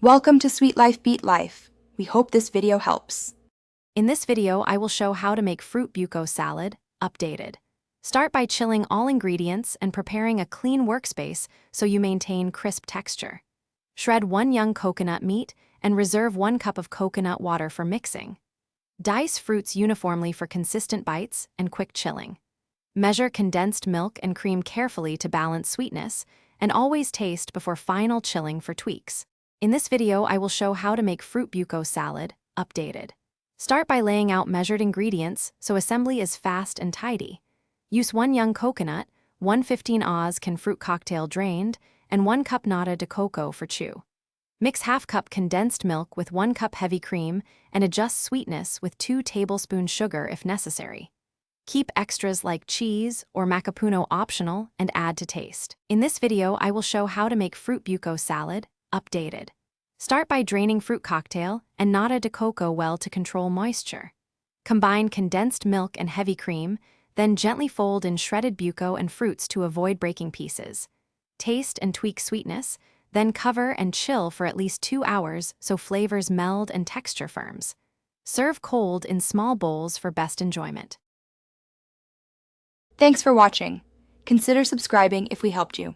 Welcome to Sweet Life Beat Life. We hope this video helps. In this video, I will show how to make Fruit Buko Salad, updated. Start by chilling all ingredients and preparing a clean workspace so you maintain crisp texture. Shred 1 young coconut meat and reserve 1 cup of coconut water for mixing. Dice fruits uniformly for consistent bites and quick chilling. Measure condensed milk and cream carefully to balance sweetness, and always taste before final chilling for tweaks. In this video, I will show how to make Fruit Buko Salad, updated. Start by laying out measured ingredients so assembly is fast and tidy. Use 1 young coconut, 1 15 Oz can fruit cocktail drained, and 1 cup nata de coco for chew. Mix ½ cup condensed milk with 1 cup heavy cream and adjust sweetness with 2 tablespoons sugar if necessary. Keep extras like cheese or macapuno optional and add to taste. In this video, I will show how to make Fruit Buko Salad, updated. Start by draining fruit cocktail and nata de coco well to control moisture. Combine condensed milk and heavy cream, then gently fold in shredded buko and fruits to avoid breaking pieces. Taste and tweak sweetness, then cover and chill for at least 2 hours so flavors meld and texture firms. Serve cold in small bowls for best enjoyment. Thanks for watching. Consider subscribing if we helped you.